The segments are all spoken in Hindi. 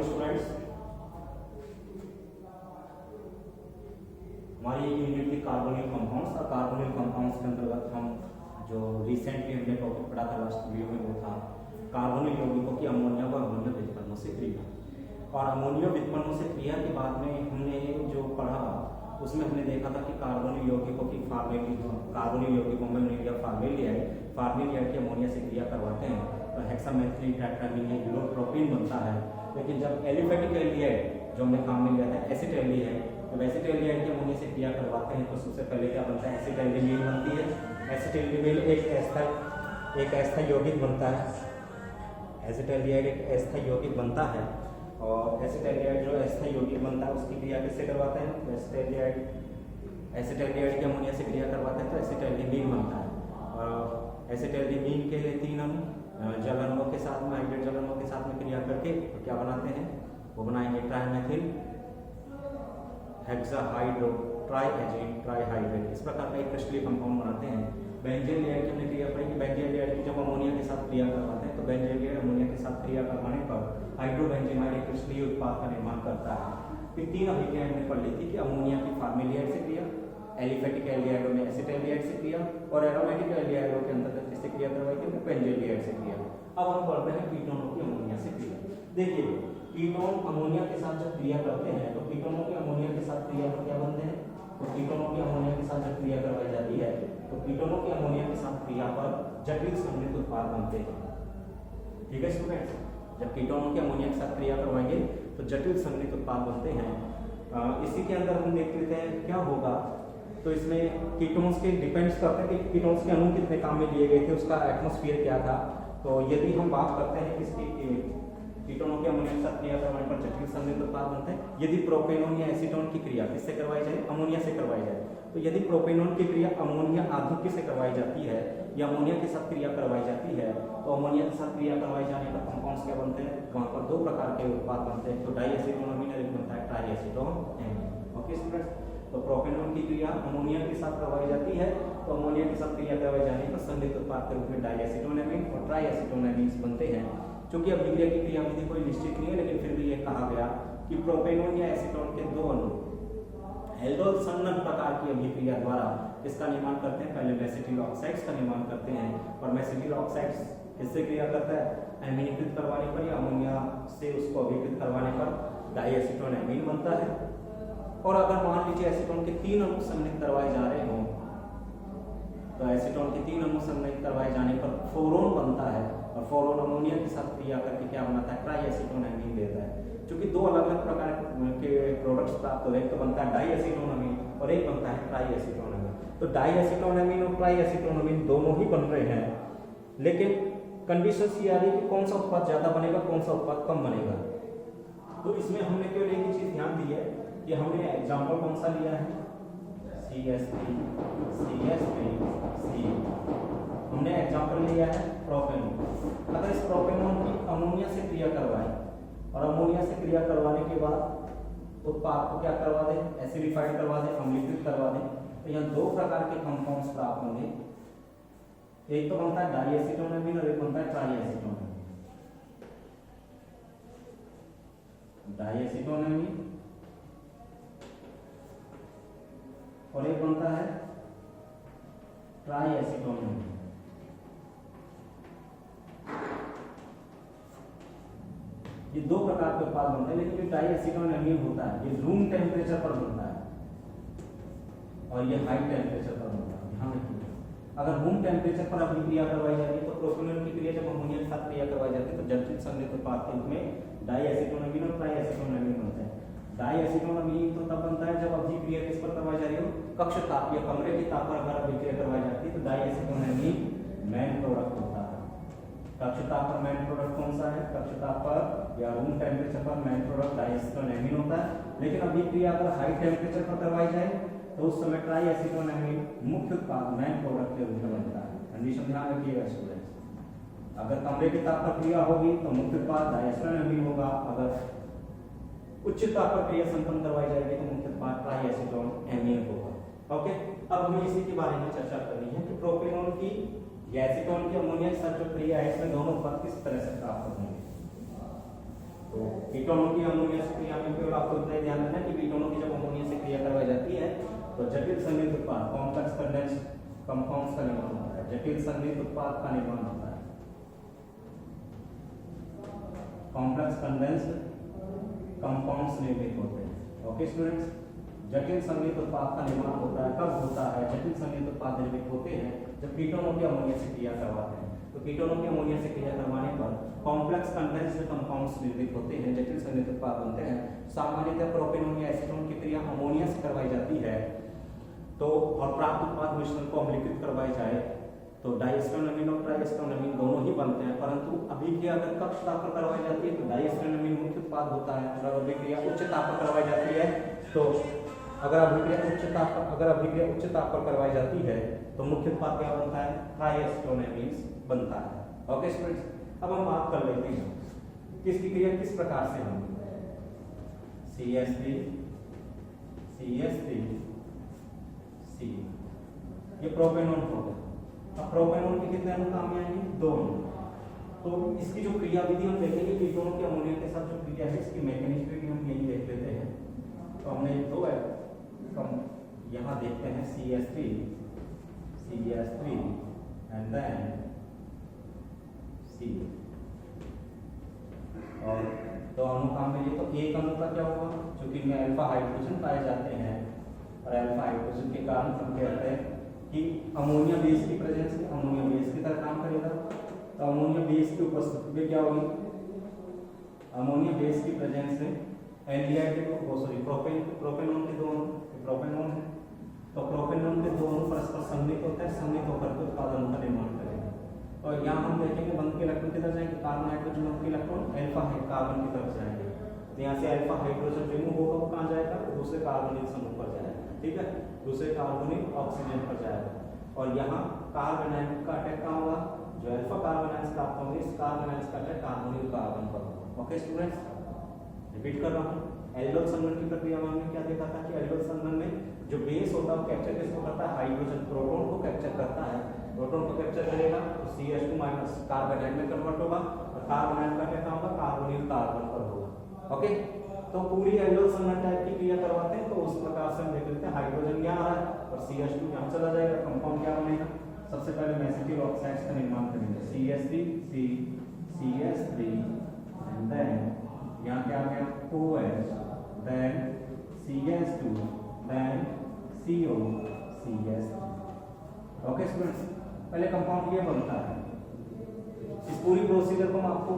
You students? हमारी यूनिट थी कार्बोनिल कंपाउंड्स और कार्बोनिल कंपाउंड्स के अंतर्गत हम जो रिसेंटली हमने टॉपिक पढ़ा था लास्ट वीडियो में वो था कार्बोनिल यौगिकों की अमोनिया व अमोनिया व्युत्पन्नों से क्रिया। और अमोनिया व्युत्पन्नों से क्रिया के बाद में हमने जो पढ़ा उसमें हमने देखा था कि कार्बोनिल यौगिकों की कार्बोनिल यौगिकों में फार्मेलियाइड की अमोनिया से क्रिया करवाते हैं तो हेक्सामेथिलीन टेट्रामीन यूरोप्रोपीन बनता है। लेकिन जब एलिफेटिक एल्डिहाइड जो हमने काम में लिया था एसिटाल्डिहाइड, जब एसिटाल्डिहाइड की अमोनिया से क्रिया करवाते हैं तो सबसे पहले क्या बनता है? एसिटाल्डिमीन बनती है। एसिटाल्डिमीन एक एस्टर यौगिक बनता है। एसिटाल्डिहाइड एक एस्टर यौगिक बनता है और एसिटाल्डिहाइड जो एस्टर यौगिक बनता है उसकी क्रिया किससे करवाते हैं? तो एसिटाल्डिहाइड की अमोनिया से क्रिया करवाते हैं तो एसिटाल्डिमीन बनता है। और एसिटाल्डिमीन के 3 अणु जल अणुओं के साथ में हाइड्रोजन जल अणुओं के साथ में क्रिया करके तो क्या बनाते हैं? वो बनाएंगे ट्राइमेथिल हेक्साहाइड्रो ट्राइहाइड्रेट। इस प्रकार का एक क्रिस्टलीय कंपाउंड बनाते हैं। बेंजीन की हमने क्रिया पढ़ी कि बेंजीन की जब अमोनिया के साथ क्रिया करवाते हैं तो बेंजीन अमोनिया के साथ क्रिया करवाने पर हाइड्रोबेंजीनाइड एक क्रिस्टलीय उत्पाद का निर्माण करता है। फिर 3 अभिक्रियाएं हमने पढ़ ली थी कि अमोनिया की फार्मेलियाइड से क्रिया, एलिफेटिक एल्डिहाइडों में एसिटाल्डिहाइड से क्रिया और एरोमेटिक एल्डिहाइडों के अंतर्गत किससे क्रिया करवाई थी? बेंजीन से क्रिया। अब हम पढ़ते हैं कीटोनों की अमोनिया से क्रिया। देखिए कीटोन अमोनिया के साथ जब क्रिया करते हैं तो कीटोनों की अमोनिया के साथ क्रिया पर क्या बनते हैं? तो कीटोनों की अमोनिया के साथ जब क्रिया करवाई जाती है तो कीटोनों की अमोनिया के साथ क्रिया पर जटिल समृद्ध उत्पाद बनते हैं। ठीक है स्टूडेंट्स, जब कीटोनों की अमोनिया के साथ क्रिया करवाएंगे तो जटिल समृद्ध उत्पाद बनते हैं। इसी के अंदर हम देख लेते हैं क्या होगा। तो इसमें कीटोन्स के डिपेंड्स करते हैं कि कीटोन्स के अणु कितने काम में लिए गए थे, उसका एटमॉस्फेयर क्या था। तो यदि हम बात करते हैं किसकी कीटोनों के अमोनिया के साथ क्रिया करवाने पर जटिल समृद्ध उत्पाद बनते हैं। यदि प्रोपेनॉन या एसीटोन की क्रिया किससे करवाई जाए? अमोनिया से करवाई जाए। तो यदि प्रोपेनॉन की क्रिया अमोनिया आध्युक्य से करवाई जाती है या अमोनिया के साथ क्रिया करवाई जाती है तो अमोनिया के साथ क्रिया करवाई जाने पर कंपाउंड्स क्या बनते हैं? वहां पर 2 प्रकार के उत्पाद बनते हैं। तो डाईएसीटोनामीन और एक बनता है ट्राईएसीटोनामीन। ओके स्टूडेंट्स, तो प्रोपेनॉन की क्रिया अमोनिया के साथ करवाई जाती है तो अमोनिया के साथ क्रिया करवाई जाने पर संयुक्त उत्पाद के रूप में डाईएसीटोनामीन और ट्राईएसीटोनामीन बनते हैं। क्योंकि अभिक्रिया की क्रियाविधि कोई निश्चित नहीं है लेकिन फिर भी यह कहा गया कि प्रोपेनॉन या एसीटोन के 2 अणु एल्डोल संलग्न प्रकार की अभिक्रिया द्वारा इसका निर्माण करते हैं। पहले मेसिटिल ऑक्साइड्स का निर्माण करते हैं और मेसिटिल ऑक्साइड्स किससे क्रिया करता है? एमिनीकृत करवाने पर या अमोनिया से उसको अभिकृत करवाने पर डाईएसीटोनामीन बनता है। और अगर मान लीजिए एसीटोन के 3 अणु सम्मिलित करवाए जा रहे हों तो एसीटोन के 3 अणु सम्मिलित करवाए जाने पर फ्लोरोन बनता है और फ्लोरोन अमोनिया के साथ क्रिया करके क्या बनाता है? ट्राईएसीटोनामीन देता है। क्योंकि 2 अलग-अलग प्रकार के प्रोडक्ट्स प्राप्त हो रहे हैं, तो बनता है डाईएसीटोनामीन और एक बनता है ट्राईएसीटोनामीन। तो डाईएसीटोनामीन और ट्राईएसीटोनामीन दोनों ही बन रहे हैं लेकिन कंडीशंस ये आ रही है कि कौन सा उत्पाद ज्यादा बनेगा, कौन सा उत्पाद कम बनेगा। तो इसमें हमने केवल एक ही चीज ध्यान दी है कि हमने एग्जाम्पल कौन सा लिया है? CH3 CH3 हमने एग्जाम्पल लिया है प्रोपेनॉन। अगर इस प्रोपेनॉन की अमोनिया से क्रिया करवाएं और अमोनिया से क्रिया करवाने के बाद उत्पाद को क्या करवा दें? एसिडिफाइड करवा दें, अम्लीकृत करवा दें, तो यहाँ 2 प्रकार के कंपाउंड्स प्राप्त होंगे। एक तो बनता है डाईएसीटोनामीन और एक बनता है ट्राईएसीटोनामीन। डाईएसीटोनामीन और एक बनता है ट्राईएसीटोनामीन। ये 2 प्रकार के उत्पाद बनते हैं लेकिन जो डाईएसीटोनामीन होता है ये रूम टेम्परेचर पर बनता है और ये हाई टेम्परेचर पर बनता है। ध्यान रखिए, अगर रूम टेम्परेचर पर अभिक्रिया करवाई जाती है तो प्रोपेनॉन की क्रिया जब अमोनिया के साथ क्रिया करवाई जाती है तो जटिल समृद्ध उत्पाद के रूप में डाईएसीटोनामीन और ट्राईएसीटोनामीन बनते हैं। डाईएसीटोनामीन तो तब बनता है जब अभिक्रिया किस पर करवाई जा रही हो? कक्ष ताप या कमरे के ताप पर अगर अभिक्रिया करवाई जाती है तो डाईएसीटोनामीन मेन प्रोडक्ट होता है। कक्ष ताप पर मेन प्रोडक्ट कौन सा है? कक्ष ताप पर या रूम टेम्परेचर पर मेन प्रोडक्ट डाईएसीटोनामीन होता है। लेकिन अभिक्रिया अगर हाई टेम्परेचर पर करवाई जाए तो उस समय ट्राईएसीटोनामीन मुख्य उत्पाद मेन प्रोडक्ट के रूप में बनता है। कंडीशन ध्यान रखिएगा स्टूडेंट्स, अगर कमरे के ताप पर क्रिया होगी तो मुख्य उत्पाद डाईएसीटोनामीन होगा, अगर उच्च ताप पर क्रिया संपन्न करवाई जाएगी तो मुख्य उत्पाद ट्राईएसीटोनामीन होगा। ओके, अब हमें इसी के बारे में चर्चा करनी है कि प्रोपेनॉन की या एसीटोन की अमोनिया के साथ जो क्रिया है इसमें दोनों उत्पाद किस तरह से प्राप्त होंगे। तो कीटोनों की अमोनिया से क्रिया में केवल आपको इतना ही ध्यान रखना है कि कीटोनों की जब अमोनिया से क्रिया करवाई जाती है तो जटिल संयुक्त उत्पाद कॉम्प्लेक्स कंडेंस कंपाउंड्स का निर्माण होता है। जटिल संयुक्त उत्पाद का निर्माण होता है, कॉम्प्लेक्स कंडेंस कंपाउंड्स निर्मित होते हैं। ओके स्टूडेंट्स, जटिल संयुक्त उत्पाद का निर्माण होता है। कब होता है? जटिल संयुक्त उत्पाद निर्मित होते हैं जब कीटोनों की अमोनिया से क्रिया करवाते हैं। तो कीटोनों की अमोनिया से क्रिया करवाने पर कॉम्प्लेक्स कंडेंस्ड कंपाउंड्स निर्मित होते हैं, जटिल संयुक्त उत्पाद बनते हैं। सामान्यतः प्रोपेनॉन या एसीटोन की क्रिया अमोनिया से करवाई जाती है तो और प्राप्त उत्पाद मिश्रण को अम्लीकृत करवाई जाए तो डाइएस्ट्रोनमीन और ट्राइएस्ट्रोनमीन दोनों ही बनते हैं। परंतु अभिक्रिया अगर कक्ष ताप पर करवाई जाती है तो डाइएस्ट्रोनमीन मुख्य उत्पाद होता है। अगर अभिक्रिया उच्च ताप पर करवाई जाती है तो अगर अभिक्रिया उच्च ताप पर करवाई जाती है तो मुख्य उत्पाद क्या बनता है? ट्राइएस्ट्रोनमीन बनता है। ओके स्टूडेंट्स, अब हम बात कर लेते हैं किसकी क्रिया किस प्रकार से होगी। CH3 C ये प्रोपेनॉन हो गया। अब प्रोपेनॉन के कितने अणु काम में आएंगे? 2 अणु। तो इसकी जो क्रिया विधि हम देखेंगे कीटोनों के अमोनिया के साथ जो क्रिया है इसकी मैकेनिज्म भी हम यही देख लेते हैं। तो हमने 2 है हम यहाँ देखते हैं CH3 एंड देन C और तो अणु काम में ये तो एक अणु का क्या होगा? क्योंकि इनमें अल्फा हाइड्रोजन पाए जाते हैं और अल्फा हाइड्रोजन के कारण हम कहते हैं कि अमोनिया बेस की प्रेजेंस में अमोनिया बेस की तरह काम करेगा। तो अमोनिया बेस की उपस्थिति में क्या होगी? अमोनिया बेस की प्रेजेंस में प्रोपेनॉन के 2 अणु प्रोपेनॉन है तो प्रोपेनॉन के 2 अणु परस्पर सममित होते हैं, सममित होकर के उत्पादन का निर्माण करेंगे। और यहाँ हम देखेंगे बंद के इलेक्ट्रॉन किधर जाएंगे? कार्बन हाइड्रोजन बंद के इलेक्ट्रॉन अल्फा कार्बन की तरफ जाएंगे। तो यहाँ से अल्फा हाइड्रोजन रिमूव होगा, वो कहाँ जाएगा? दूसरे कार्बोनिल समूह पर जाएगा। ठीक है, दूसरे कार्बोनिल ऑक्सीजन पर जाएगा। और यहाँ कार्बन आयन का अटैक कहाँ होगा? जो अल्फा कार्बन आयन प्राप्त होंगे इस कार्बन आयन का अटैक कार्बोनिल कार्बन पर होगा। ओके स्टूडेंट्स, रिपीट कर रहा हूँ। एल्डोल संघनन की प्रक्रिया में हमने क्या देखा था कि एल्डोल संघनन में जो बेस होता है वो कैप्चर किसको करता है? हाइड्रोजन प्रोटॉन को कैप्चर करता है। प्रोटॉन को कैप्चर करेगा तो CH2 माइनस कार्बन आयन में कन्वर्ट होगा और कार्बन आयन का क्या होगा? कार्बोनिल कार्बन पर होगा। ओके, तो पूरी एल्डोल संघनन टाइप की क्रिया करवाते हैं तो उस प्रकार से हम देख लेते हैं। हाइड्रोजन यहाँ आ रहा है और CH2 यहाँ चला जाएगा, कंपाउंड क्या बनेगा? सबसे पहले मेसिटिल ऑक्साइड्स का निर्माण करेंगे। CH3 एंड देन यहाँ क्या आ गया? OH then CH2 then CO CH3। Okay students, पहले कंपाउंड ये बनता है। इस पूरी प्रोसीजर को मैं आपको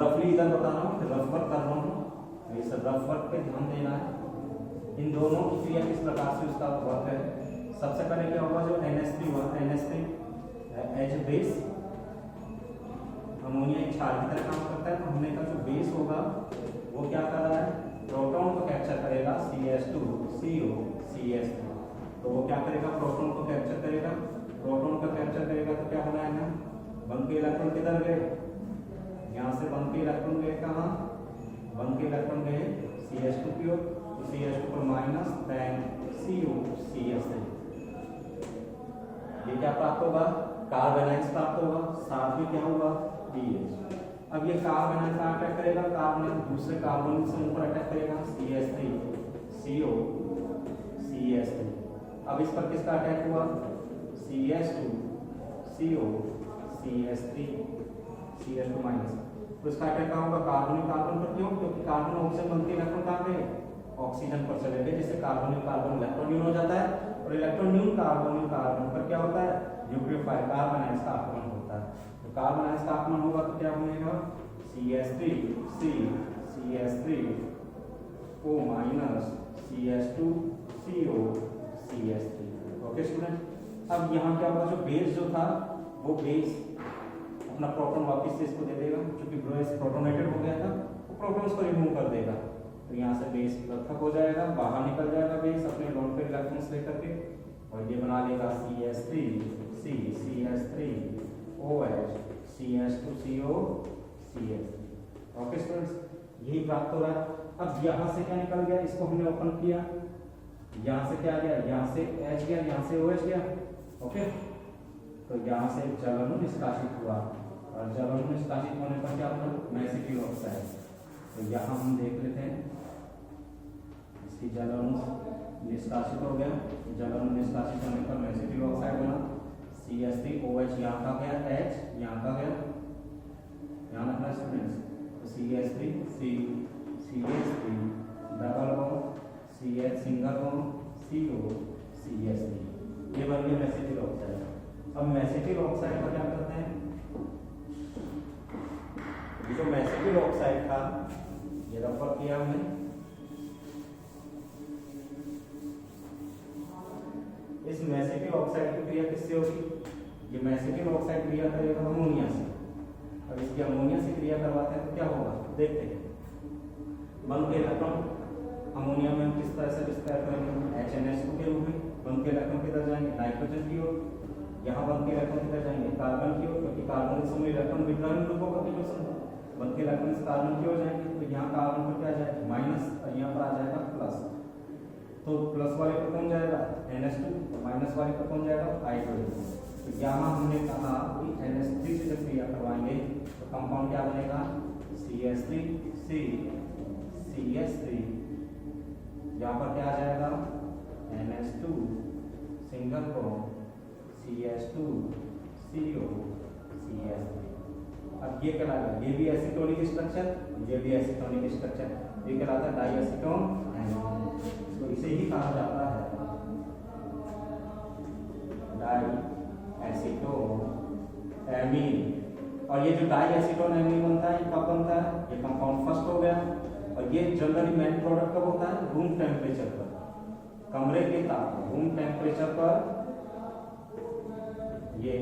रफली इधर बता रहा हूँ, रफ वर्क कर रहा हूँ। ये सब रफ वर्क पे ध्यान देना है। इन दोनों की क्रिया किस प्रकार से उसका वर्क है। सबसे पहले क्या होगा? जो NH3 हुआ, NH3 एज बेस अमोनिया एक क्षार की तरह काम करता है। तो हमने का जो बेस होगा वो क्या कर रहा है? प्रोटॉन को कैप्चर करेगा CH2 CO CH3। तो वो क्या करेगा? प्रोटॉन को कैप्चर करेगा। प्रोटॉन को कैप्चर करेगा तो क्या बनाएगा? बंद के इलेक्ट्रॉन किधर गए? यहाँ से बंद के इलेक्ट्रॉन गए कहाँ? बंद के इलेक्ट्रॉन गए CH2 की ओर, तो CH2 पर माइनस देन CO CH3। ये क्या प्राप्त होगा? कार्बन आयन प्राप्त होगा, साथ में क्या होगा? DH। अब ये कार्बन आयन का अटैक करेगा, कार्बन दूसरे कार्बन समूह पर अटैक करेगा CH3 CO CH3। अब इस पर किसका अटैक हुआ? CH2 CO CH3 CH2 minus. तो इसका अटैक कहाँ होगा? कार्बोनिल कार्बन पर। क्यों? क्योंकि कार्बन ऑक्सीजन बनते इलेक्ट्रॉन कहाँ गए? ऑक्सीजन पर चले गए, जिससे कार्बोनिल कार्बन इलेक्ट्रॉन न्यून हो जाता है और इलेक्ट्रॉन न्यून कार्बोनिल कार्बन पर क्या होता है? न्यूक्लियोफाइल कार्बन आयन का आक्रमण होता है। तो कार्बन आयन का आक्रमण होगा तो क्या बनेगा? CH3 C CH3 O minus CH2 CO CH3। Okay student, अब यहाँ क्या होगा? जो बेस जो था वो बेस अपना प्रोटॉन वापस से इसको दे देगा, क्योंकि बेस प्रोटोनेटेड हो गया था, वो प्रोटॉन्स को रिमूव कर देगा। तो यहाँ से बेस पृथक हो जाएगा, बाहर निकल जाएगा बेस अपने लोन पे इलेक्ट्रॉन्स लेकर के और ये बना लेगा CH3 C CH3 OH CH2 CO CH3। Okay students, यही प्राप्त हो रहा है। अब यहाँ से क्या निकल गया? इसको हमने ओपन किया, यहाँ से क्या गया? यहाँ से H गया, यहाँ से OH गया। ओके, तो यहाँ से जल अणु निष्कासित हुआ और जल अणु निष्कासित होने पर क्या होगा? Mesityl oxide. तो यहाँ हम देख लेते हैं इसकी जल अणु निष्कासित हो गया। जल अणु निष्कासित होने पर मेसिटिल ऑक्साइड बना CH3OH, यहाँ का गया H, यहाँ का गया, यहाँ रखना स्टूडेंट्स, तो CH3 CH3 double bond CH single bond CO CH3, ये बन गया मेसिटिल ऑक्साइड। अब मेसिटिल ऑक्साइड का क्या करते हैं, जो मेसिटिल ऑक्साइड था ये रबर किया हमने, इस मेसिटिल ऑक्साइड की क्रिया किससे होगी, ये मेसिटिल ऑक्साइड क्रिया करेगा अमोनिया से। अब इसकी अमोनिया से क्रिया करवाते हैं तो क्या होगा देखते हैं। बंद के इलेक्ट्रॉन अमोनिया में किस तरह से डिस्क्राइब करेंगे, HNH2 के रूप में। बंद के इलेक्ट्रॉन किधर जाएंगे, नाइट्रोजन की ओर। यहाँ बंद के इलेक्ट्रॉन किधर जाएंगे, कार्बन की ओर, क्योंकि कार्बन के समय इलेक्ट्रॉन विड्रॉइंग ग्रुप होगा किलोसन। बंद के इलेक्ट्रॉन कार्बन की ओर जाएंगे, तो यहाँ कार्बन पर क्या जाएगा माइनस, और यहाँ पर आ जाएगा प्लस। तो प्लस वाले पर कौन जाएगा NH2, माइनस वाले पर कौन जाएगा हाइड्रोजन। तो यहाँ हमने कहा कि NH3 से जब क्रिया करवाएंगे तो कंपाउंड क्या बनेगा CH3C CH3, यहाँ पर क्या आ जाएगा NH2 single bond CH2 CO CH3। अब ये कहलाता है, ये भी एसीटोनिक स्ट्रक्चर, ये भी एसीटोनिक स्ट्रक्चर, ये कहलाता है डाइएसीटोन एमीन। तो इसे ही कहा जाता है डाइएसीटोन एमीन। और ये जो डाइएसीटोन एमीन बनता है ये कब बनता है, ये कंपाउंड फर्स्ट हो गया। और ये जनरली मेन प्रोडक्ट कब होता है, रूम टेम्परेचर पर, कमरे के तापमान रूम टेम्परेचर पर ये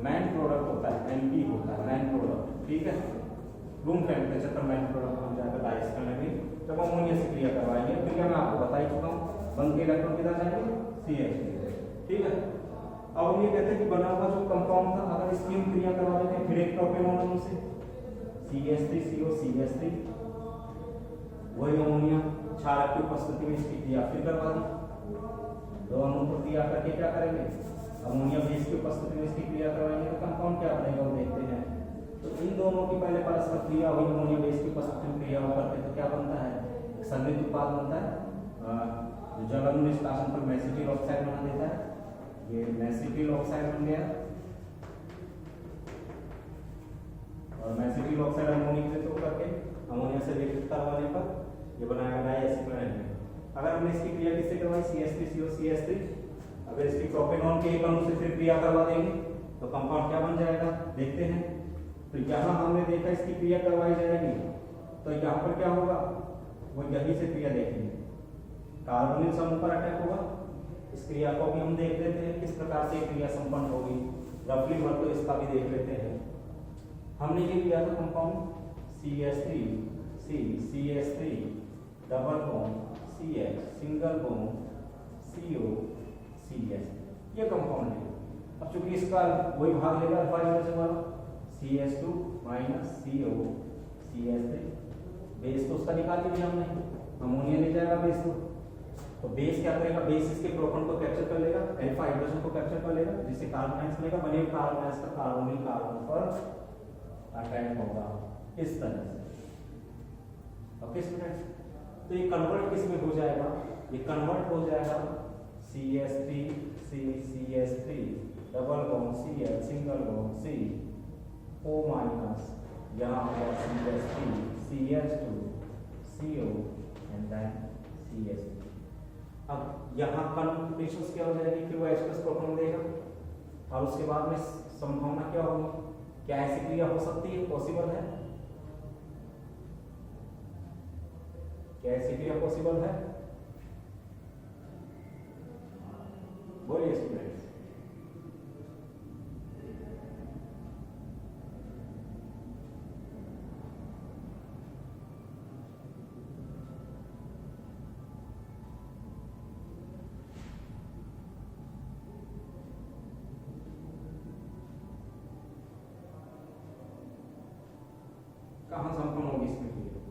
मेन प्रोडक्ट होता है, MP होता है मेन प्रोडक्ट, ठीक है। रूम टेम्परेचर पर मेन प्रोडक्ट बन जाएगा डाइएसीटोन एमीन। जब अमोनिया से क्रिया करवाएंगे, क्रिया मैं आपको बता ही चुका हूँ, बंद के इलेक्ट्रॉन किधर जाएंगे CH3, ठीक है। अब हम ये कहते हैं कि बना हुआ जो कंपाउंड था, अगर इसकी हम क्रिया करवा देते हैं फिर एक प्रोपेनॉन अणु से CH3CO CH3, वही अमोनिया क्षारक की उपस्थिति में इसकी क्रिया फिर करवा दी। दो अणु को क्रिया करके क्या करेंगे, अमोनिया बेस की उपस्थिति में इसकी क्रिया करवाएंगे तो कंपाउंड क्या बनेगा वो देखते हैं। तो इन दोनों की पहले परस्पर क्रिया हुई, अमोनिया बेस की उपस्थिति में क्रिया करते तो क्या बनता है, संयुक्त उत्पाद बनता है। जल अणु निष्कासन पर मेसिटिल ऑक्साइड बना देता है, ये मेसिटिल ऑक्साइड बन गया। और मेसिटिल ऑक्साइड अमोनिया से तो करके अमोनिया से विकृत करवाने पर ये बनाएगा डाइएसीटोन एमीन। अगर हमने इसकी क्रिया किससे करवाई CH3CO CH3, अगर इसकी प्रोपेनॉन के एक अणु से फिर क्रिया करवा देंगे तो कंपाउंड क्या बन जाएगा देखते हैं। तो यहाँ हमने देखा इसकी क्रिया करवाई जाएगी, तो यहाँ पर क्या होगा वो यहीं से क्रिया देखेंगे, कार्बोनिल समूह पर अटैक होगा। इस क्रिया को भी हम देख लेते हैं किस प्रकार से क्रिया संपन्न होगी, रफली वर्क तो इसका भी देख लेते हैं। हमने ये लिया था compound CH3C CH3 double bond CH single bond CO CH, ये कंपाउंड है। अब चूंकि इसका वही भाग लेगा अल्फा हाइड्रोजन वाला CH2 minus CO CH3, base तो उसका निकाल दिया हमने, अमोनिया ले जाएगा बेस को। तो बेस क्या करेगा, बेस इसके प्रोटॉन को कैप्चर कर लेगा, अल्फा हाइड्रोजन को कैप्चर कर लेगा, जिससे कार्बन आयंस बनेगा, बने कार्बन आयंस का कार्बोनिल कार्बन पर अटैक होगा इस तरह से। ओके स्टूडेंट्स, तो ये कन्वर्ट किस में हो जाएगा, ये कन्वर्ट हो जाएगा CH3C CH3 double bond CH single bond C O minus, यहाँ पर CH3 CH2 CO and then CH3। अब यहाँ कन्फर्मेशंस क्या हो जाएगी, फिर वो H+ प्रोटॉन देगा और उसके बाद में संभावना क्या होगी, क्या ऐसी क्रिया हो सकती है, पॉसिबल है, क्या ऐसी क्रिया पॉसिबल है, बोलिए स्टूडेंट्स। कहां संपन्न होगी इसमें क्रिया,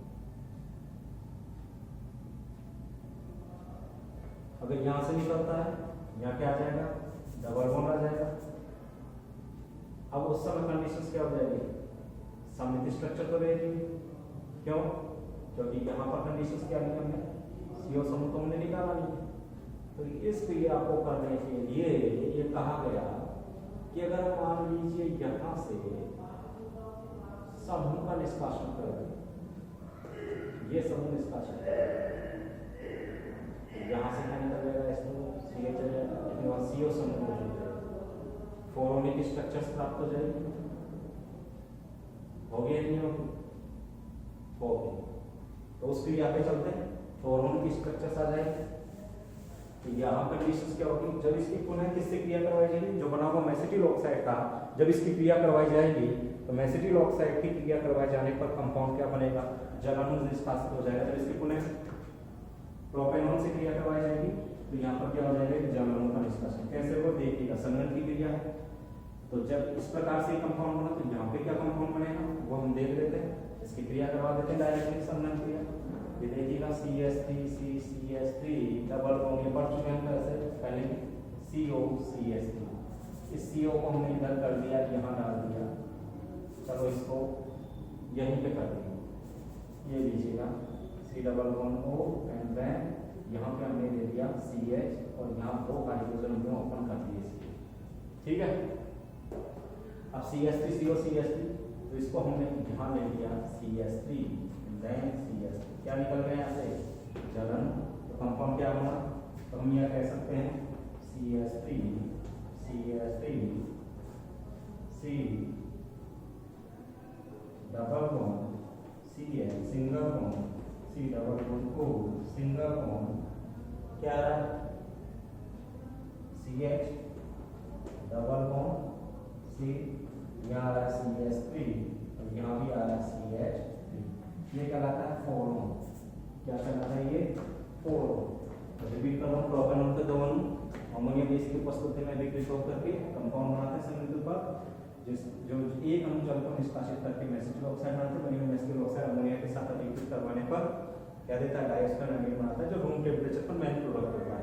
अगर यहां से निकलता है यहाँ क्या आ जाएगा, डबल बॉन्ड आ जाएगा। अब उस समय कंडीशंस क्या हो जाएगी, सममित स्ट्रक्चर तो रहेगी, क्यों, क्योंकि यहाँ पर कंडीशंस क्या लिखा हमने, CO समूह तो हमने निकाला नहीं। तो इस क्रिया को करने के लिए ये कहा गया कि अगर मान लीजिए यहाँ से समूह का निष्कासन करें, ये समूह निष्कासन यहाँ से क्या निकल जाएगा, इसको CH चल जाएगा, लेकिन वहाँ CO समूह मौजूद है, 4 यूनिक स्ट्रक्चर्स प्राप्त हो जाएगी। हो गया नहीं होगी, हो गया। तो उस क्रिया पे चलते हैं, 4 यूनिक स्ट्रक्चर्स आ जाएंगे। तो यहाँ कंडीशंस क्या होगी, जब इसकी पुनः किससे क्रिया करवाई जाएगी, जो बना हुआ मेसिटिल ऑक्साइड का, जब इसकी क्रिया करवाई जाएगी तो मेसिटिल ऑक्साइड की क्रिया करवाए जाने पर कंपाउंड क्या बनेगा, जलाणु निष्कासित हो जाएगा। जब इसकी पुनः प्रोपेनॉन से क्रिया करवाई जाएगी तो यहाँ पर क्या हो जाएगा, जलाणु का निष्कासन। कैसे वो देखिएगा, संघनन की क्रिया है, तो जब इस प्रकार से कंपाउंड बना तो यहाँ पे क्या कंपाउंड बनेगा वो हम देख लेते हैं। इसकी क्रिया करवा देते हैं डायरेक्टली संघनन क्रिया। ये देखिएगा CH3 डबल बॉन्ड, ये पढ़ चुके हैं कैसे पहले, COCH3। इस CO को हमने इधर कर दिया, यहाँ डाल दिया, चलो इसको यहीं पे कर दिया, ये लीजिएगा C double bond O and then यहाँ पे हमने दे दिया CH और यहाँ 2 हाइड्रोजन में ओपन कर दिए, ठीक है। अब CH3 COCH3, तो इसको हमने यहाँ ले लिया CH3 देन CH3, क्या निकल गया यहाँ से, जलन। तो कंपाउंड क्या होगा, तो हम यह कह सकते हैं CH3 C double bond CH single bond C double bond O single bond, क्या आ रहा है CH डबल बॉन्ड C, यहाँ आ रहा है CH3 और यहाँ भी आ रहा है CH3। ये कहलाता है 4 क्या कहलाता है ये 4। रिपीट कर रहा हूँ, प्रोपेनॉन के 2 अणु अमोनिया बेस की उपस्थिति में विकृत होकर के कंपाउंड बनाते हैं संयुक्त पर, जो एक अणु जल को निष्कासित करके मेसिटिल ऑक्साइड बनाते हैं। मेसिटिल ऑक्साइड अमोनिया के साथ अधिकृत करवाने पर क्या देता है, डाइस्टर अमीन बनाता है, जो रूम टेम्परेचर पर मेन प्रोडक्ट होता है।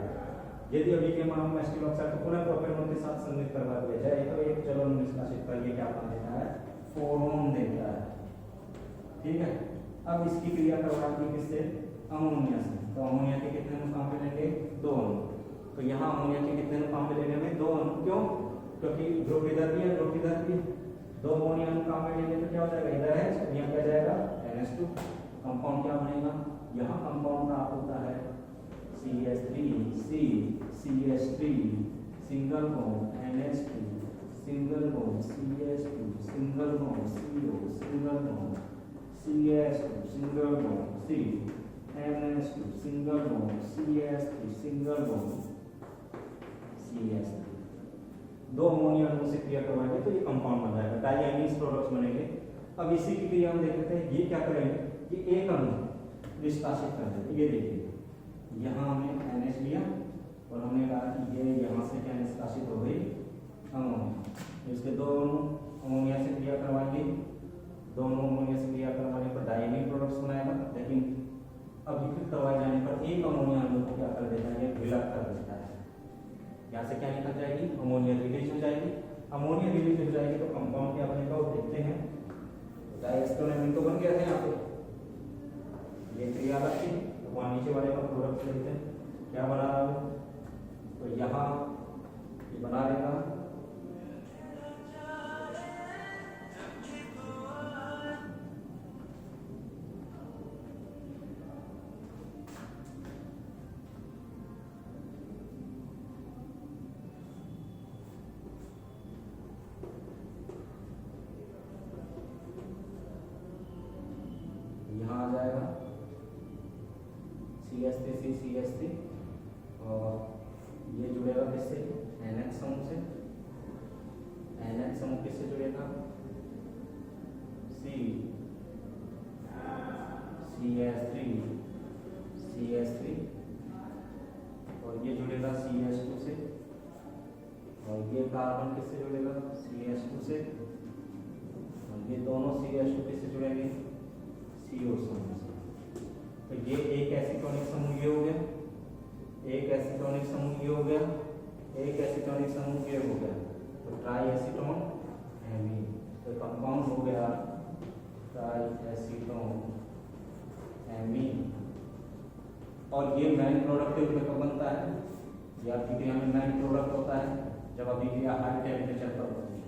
यदि अभी के मान मेसिटिल ऑक्साइड को पुनः प्रोपेनॉन के साथ संयुक्त करवा दिया जाए तो एक जल अणु निष्कासित करके क्या बना देता है, 4 देता है, ठीक है। अब इसकी क्रिया करवाएंगे किससे, अमोनिया से। तो अमोनिया के कितने अणु काम में लेंगे, 2 अणु। तो यहाँ अमोनिया के कितने अणु काम में लेने में, 2 अणु। क्यों, क्योंकि ग्रुप इधर भी है, ग्रुप इधर भी है, 2 अमोनिया अणु काम में लेंगे तो क्या हो जाएगा, इधर है यहाँ क्या जाएगा NH2। कंपाउंड क्या बनेगा, यहाँ कंपाउंड प्राप्त होता है CH3 CH3 single bond NH2 single bond CH2 single bond CO single bond CH2 single bond C NH2 single bond CH3 single bond CH3। 2 ammonia अणु से क्रिया करवाएंगे तो ये कंपाउंड बन जाएगा, डाइआयनिक प्रोडक्ट्स बनेंगे। अब इसी की क्रिया हम देख लेते हैं, ये क्या करेंगे, ये एक अणु निष्कासित कर देते। ये देखिए यहाँ हमने NH लिया और हमने कहा कि ये यहाँ से क्या निष्कासित हो गई, अमोनिया। इसके 2 अणु अमोनिया से क्रिया करवाएंगे, दोनों अमोनिया से क्रिया करवाने पर डाइआयनिक प्रोडक्ट्स बनाएगा, लेकिन अभिकृत करवाए जाने पर एक अमोनिया अणु को क्या कर देता है, विलग कर देता है। यहाँ से क्या निकल जाएगी, अमोनिया रिलीज हो जाएगी। अमोनिया रिलीज हो जाएगी तो कंपाउंड क्या बनेगा, वो देखते हैं। डाइएस्टर अमीन तो बन गया था यहाँ पे, ये क्रिया लगती है। वहाँ नीचे वाले का प्रोडक्ट लेते हैं, क्या बना रहा है, तो यहाँ ये बना देगा यहाँ आ जाएगा CH3 और ये जुड़ेगा किससे, NH समूह से। NH समूह किससे जुड़ेगा, CH3 और ये जुड़ेगा CH2 से, और ये कार्बन किससे जुड़ेगा, CH2 से, और ये दोनों CH2 किससे जुड़ेंगे, CO समूह से। तो ये एक एसिटोनिक समूह ये हो गया, एक एसिटोनिक समूह ये हो गया, एक एसिटोनिक समूह ये हो गया, तो ट्राई एसीटोन एमीन। तो कंपाउंड हो गया ट्राई एसीटोन एमीन। और ये मेन प्रोडक्ट के रूप में कब बनता है? ये अभिक्रिया में मेन प्रोडक्ट होता है जब अभिक्रिया हाई टेम्परेचर पर होती है।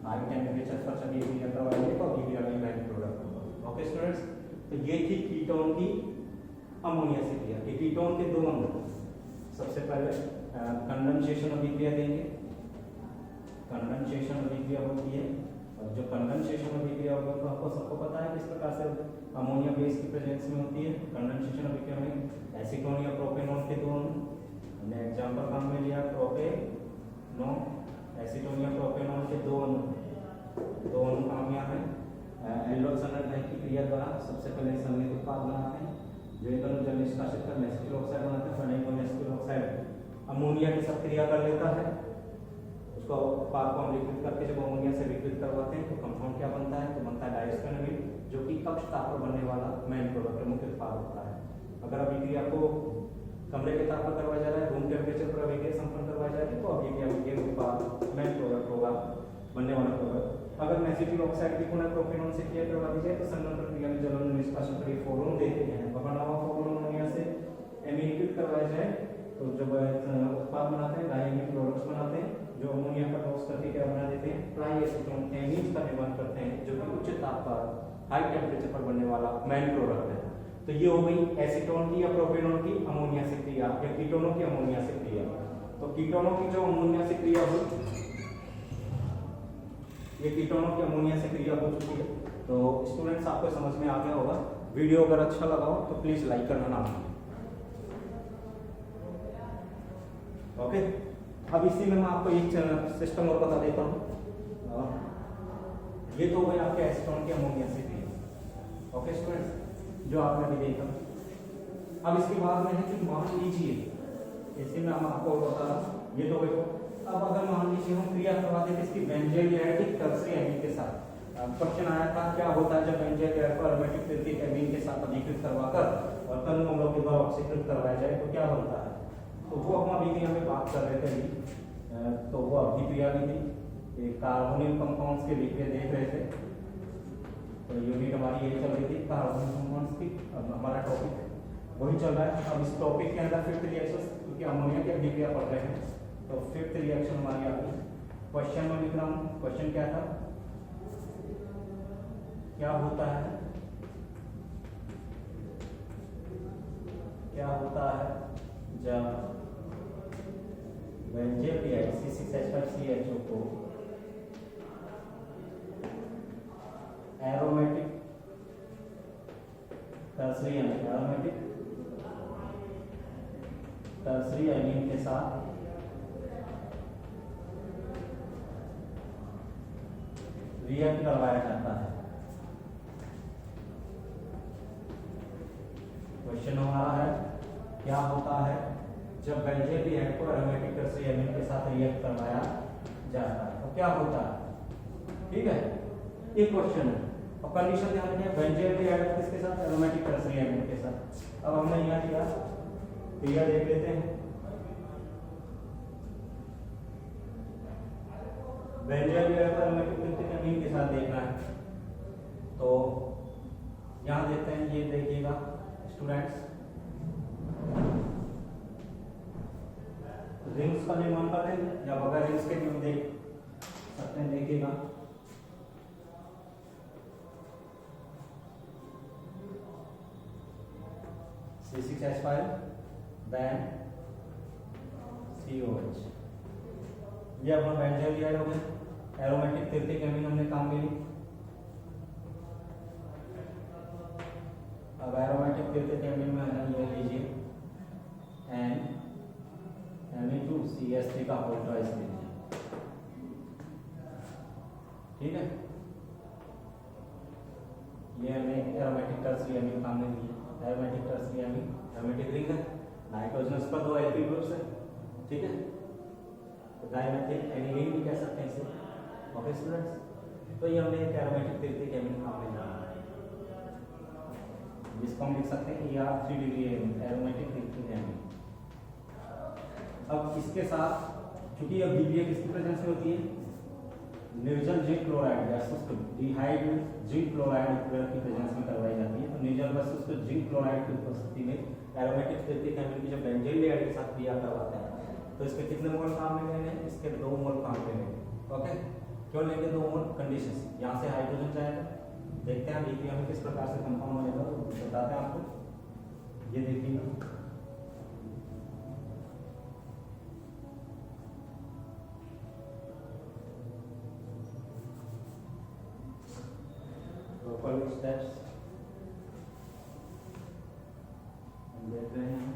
हाई टेम्परेचर पर जब ये क्रिया करवाएंगे तो अभिक्रिया में मेन प्रोडक्ट होगा। ओके स्टूडेंट्स, तो ये थी कीटोन की अमोनिया से क्रिया। ये कीटोन के दो अंग, सबसे पहले कंडेंसेशन अभिक्रिया देंगे। कंडेंसेशन अभिक्रिया होती है, और जो कंडेंसेशन अभिक्रिया होगी तो आपको सबको पता है किस प्रकार से अमोनिया बेस की प्रेजेंस में होती है। कंडेंसेशन अभिक्रिया में एसीटोन या प्रोपेनॉन के दो अणु, हमने एग्जांपल काम में लिया प्रोपेनॉन, एसीटोन या प्रोपेनॉन के दो अणु काम यहाँ है। एल्डोल संलग्न की क्रिया द्वारा सबसे पहले संयुक्त उत्पाद बनाते हैं, जो एक अणु जब निष्कासित कर एसिटिक ऑक्साइड बनाते हैं, फिर एसिटिक ऑक्साइड अमोनिया के साथ क्रिया कर लेता है। उसको उत्पाद को हम लिक्विड करके जब अमोनिया से विकृत करवाते हैं तो कंपाउंड क्या बनता है? तो बनता है डायस्टेनोइड, जो कि कक्ष ताप पर बनने वाला मेन प्रोडक्ट मुख्य उत्पाद होता है। अगर अभिक्रिया को कमरे के ताप पर करवाया जा रहा है, रूम टेम्परेचर पर अभिक्रिया संपन्न करवाई जा रही है, तो अभिक्रिया ये उत्पाद मेन प्रोडक्ट होगा, बनने वाला प्रोडक्ट। अगर एसिटिक ऑक्साइड की पुनः प्रोपेनॉन से क्रिया करवा दी जाए तो संघनन प्रक्रिया में जब हम निष्कासन के फोरन देते हैं, बना हुआ फोरन अमोनिया से एमिनेटेड करवाया जाए तो जब उत्पाद बनाते हैं, डायमिक प्रोडक्ट्स बनाते हैं, जो अमोनिया का टॉक्स करके क्या बना देते हैं? ट्राईएसीटोन एमीन्स का निर्माण करते हैं, जो कि उच्च ताप पर हाई टेम्परेचर पर बनने वाला मेन प्रोडक्ट है। तो ये हो गई एसीटोन की या प्रोपेनॉन की अमोनिया से क्रिया, या कीटोनों की अमोनिया से क्रिया। तो कीटोनों की जो अमोनिया से क्रिया हुई, ये कीटोनों की अमोनिया से क्रिया हो चुकी है। तो स्टूडेंट्स आपको समझ में आ गया होगा। वीडियो अगर अच्छा लगा हो तो प्लीज लाइक करना ना भूलें। ओके, अब इसी में मैं आपको एक सिस्टम और बता देता हूँ। ये तो हो गई आपके एसीटोन की अमोनिया से क्रिया। ओके स्टूडेंट्स, जो आपने अभी देखा। अब इसके बाद में है कि मान लीजिए, इसी में हम आपको बता, ये तो गई। अब अगर मान लीजिए हम क्रिया करवा दें इसकी बेंजीन एरोमेटिक टर्सरी एमीन के साथ। क्वेश्चन आया था क्या होता है जब बेंजीन को एरोमेटिक टर्सरी एमीन के साथ अभिकृत करवाकर और तनु अम्लों के द्वारा ऑक्सीकृत करवाया जाए तो क्या बनता है? तो वो हम अभिक्रिया में बात कर रहे थे, तो वो अभिक्रिया भी थी, कार्बोनिल कंपाउंड्स के विक्रिया देख रहे थे। तो यूनिट हमारी यही चल रही थी कार्बोनिल कंपाउंड्स की। अब हमारा टॉपिक वही चल रहा है। अब इस टॉपिक के अंदर फिफ्थ रिएक्शन, क्योंकि अमोनिया की अभिक्रिया पढ़ रहे हैं, तो फिफ्थ रिएक्शन हमारी आ गई। क्वेश्चन में लिख रहा हूँ, क्वेश्चन क्या था? क्या होता है जब बेंजीन C6H5CHO को एरोमेटिक टर्सरी एमीन के साथ रिएक्ट करवाया जाता है। क्वेश्चन हमारा है क्या होता है जब बेंजीन को एरोमेटिक टर्सरी एमीन के साथ रिएक्ट करवाया जाता है, तो क्या होता है? ठीक है, एक क्वेश्चन है। और कंडीशन ध्यान रखिए, बेंजीन किसके साथ? एरोमेटिक टर्सरी एमीन के साथ। अब हमने यहाँ किया, क्रिया देख लेते हैं। बेंजीन एरोमेटिक एमीन के साथ देखना है, तो यहाँ देखते हैं। ये देखिएगा स्टूडेंट्स, रिंग्स का निर्माण कर रहे हैं या बगैर रिंग्स के भी हम देख सकते हैं। देखिएगा C6H5 then COH, ये अपना बेंजीन हो गया। एरोमेटिक तृतीयक एमीन हमने काम में ली। अब एरोमेटिक तृतीयक एमीन में ये लीजिए NMe2CH3 का होल ट्वाइस लीजिए। ठीक है, ये हमने एरोमेटिक टर्सरी एमीन काम में लिया। Aromatic tertiary amine aromatic ring है, नाइट्रोजनस पर दो एल्किल ग्रुप्स है। ठीक है, तो डायमेथिल एनिलीन भी कह सकते हैं इसे। ओके स्टूडेंट्स, तो ये हमने एक एरोमेटिक तृतीयक एमीन काम में लिया, जिसको हम लिख सकते हैं ER 3 डिग्री एरोमेटिक तृतीयक एमीन। अब इसके साथ, क्योंकि अब अभिक्रिया किसकी प्रेजेंस में होती है? निर्जल जिंक क्लोराइड या शुष्क डिहाइड जिंक क्लोराइड की प्रेजेंस में करवाई जाती है। तो निर्जल व शुष्क जिंक क्लोराइड की उपस्थिति में एरोमेटिक तृतीयक एमाइन की जब बेंजीन लेयर के साथ क्रिया करवाते हैं तो इसके कितने मोल काम में लेंगे? इसके 2 मोल काम में लेंगे। ओके, क्यों लेंगे 2 मोल? कंडीशंस, यहाँ से हाइड्रोजन जाएगा, देखते हैं देखिए हमें किस प्रकार से कंपाउंड बनेगा तो बताते हैं आपको। ये देखिए फॉलोइंग स्टेप्स हम देख रहे हैं।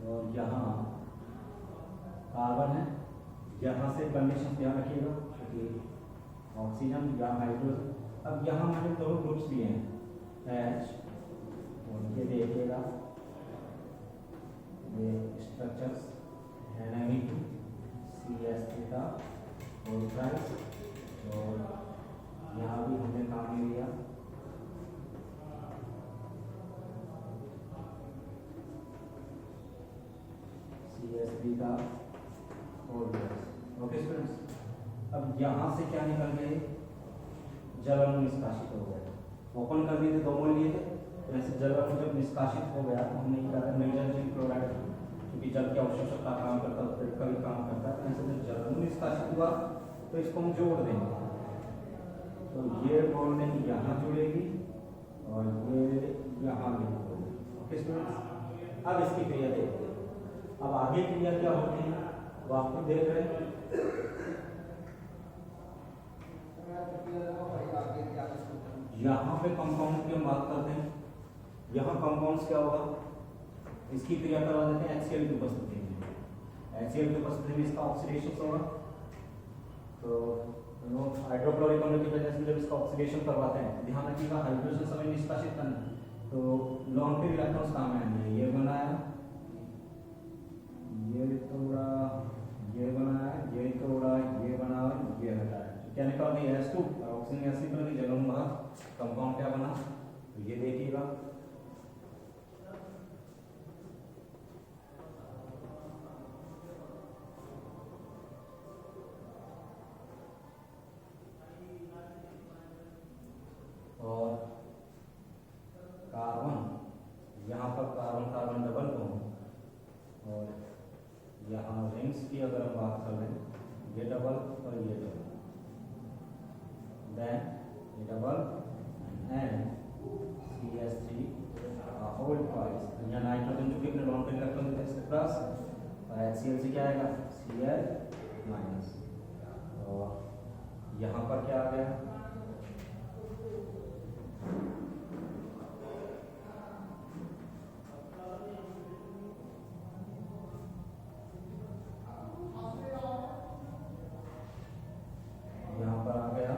और यहाँ कार्बन है, यहाँ से कंडीशन ध्यान रखिएगा क्योंकि ऑक्सीजन या हाइड्रोजन। अब यहाँ हमारे 2 ग्रुप्स भी हैं H, और ये देखिएगा ये स्ट्रक्चर्स NME2 CH3 का और प्राइस, और यहाँ भी हमने काम में लिया CH3 का और प्राइस। ओके स्टूडेंट्स, अब यहाँ से क्या निकल गए? जल अणु निष्कासित हो गया। ओपन कर दिए थे 2 मोल लिए थे, तो ऐसे जल अणु जब निष्कासित हो गया तो हमने क्या कहा? निर्जल जिंक क्लोराइड, क्योंकि जल की अवशोषक का काम करता है, का भी काम करता है। तो ऐसे जब जल अणु निष्कासित हुआ तो इसको हम जोड़ देंगे। तो ये बॉन्डिंग यहाँ जुड़ेगी और ये यहाँ भी जुड़ेगी। ओके स्टूडेंट्स, अब इसकी क्रिया देखते हैं। अब आगे क्रिया क्या होती है वो आप खुद देख रहे हैं। यहाँ पे कंपाउंड की हम बात करते हैं, यहाँ कंपाउंड्स क्या होगा? इसकी क्रिया करवा देते हैं HCl की उपस्थिति में। HCl की उपस्थिति में इसका ऑक्सीडेशन होगा, तो हाइड्रोक्लोरिक अम्ल की वजह से जब इसका ऑक्सीडेशन करवाते हैं, ध्यान रखिएगा हाइड्रोजन समय निष्कासित करना, तो लॉन्ग पेयर इलेक्ट्रॉन्स काम आएंगे। ये बनाया, ये तोड़ा, ये बनाया, ये तोड़ा, ये बनाया, ये हटाया, क्या निकाल दिया? H2 और ऑक्सीजन गैस निकल गई, जल अणु बाहर, कंपाउंड क्या बना? तो ये देखिएगा और कार्बन, यहाँ पर कार्बन कार्बन डबल बॉन्ड, और यहाँ रिंग्स की अगर हम बात कर लें, ये डबल और ये डबल, देन ये double and CH3 whole twice. यहाँ नाइट्रोजन चूंकि अपने लॉन्ग पेयर इलेक्ट्रॉन देते हैं इसके प्लस, और HCl से क्या आएगा? Cl माइनस, और यहाँ पर क्या आ गया? यहाँ पर आ गया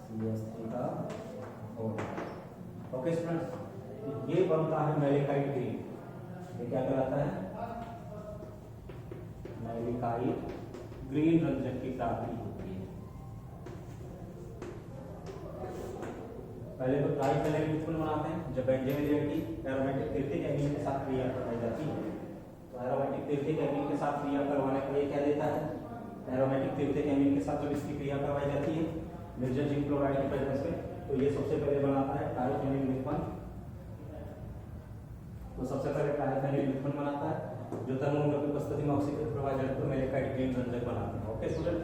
CH3 का होल। ओके स्टूडेंट्स, ये बनता है मैलिकाइट ग्रीन। ये क्या कहलाता है? मैलिकाइट ग्रीन रंजक की प्राप्ति होती है। पहले तो ट्राइफेनॉइल उत्पन्न बनाते हैं जब बेंजीन लेयर की एरोमेटिक तृतीयक एमाइन के साथ क्रिया करवाई जाती है। तो एरोमेटिक तृतीयक एमाइन के साथ क्रिया करवाने का ये क्या देता है? एरोमेटिक तृतीयक एमाइन के साथ जब इसकी क्रिया करवाई जाती है निर्जल जिंक क्लोराइड की प्रेजेंस में, तो ये सबसे पहले बनाता है ट्राइफेनॉइल उत्पन्न। तो सबसे पहले ट्राइफेनॉइल उत्पन्न बनाता है जो थर्मोमीटर की उपस्थिति में ऑक्सीजन प्रोवाइड तो मैलिकाइट ग्रीन रंजक बनाते हैं। ओके स्टूडेंट,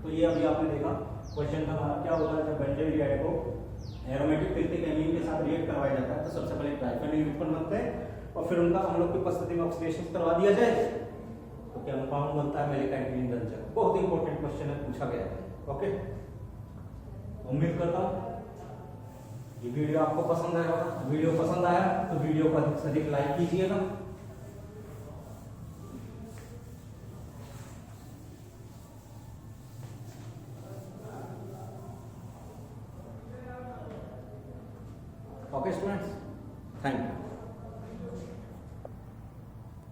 तो ये अभी आपने देखा क्वेश्चन था हमारा क्या होता है जब बेंजीन लेयर को एरोमेटिक तृतीयक एमाइन के साथ रिएक्ट करवाया जाता है तो सबसे पहले ट्राइफेनॉइल उत्पन्न बनते हैं और फिर उनका हम लोग की उपस्थिति में ऑक्सीडेशन करवा दिया जाए तो क्या कंपाउंड बनता है मैलिकाइट ग्रीन रंजक। बहुत इंपॉर्टेंट क्वेश्चन है, पूछा गया है। ओके, उम्मीद करता हूँ ये वीडियो आपको पसंद आया होगा। वीडियो पसंद आया तो वीडियो को अधिक से अधिक लाइक कीजिएगा। Okay students, thank you.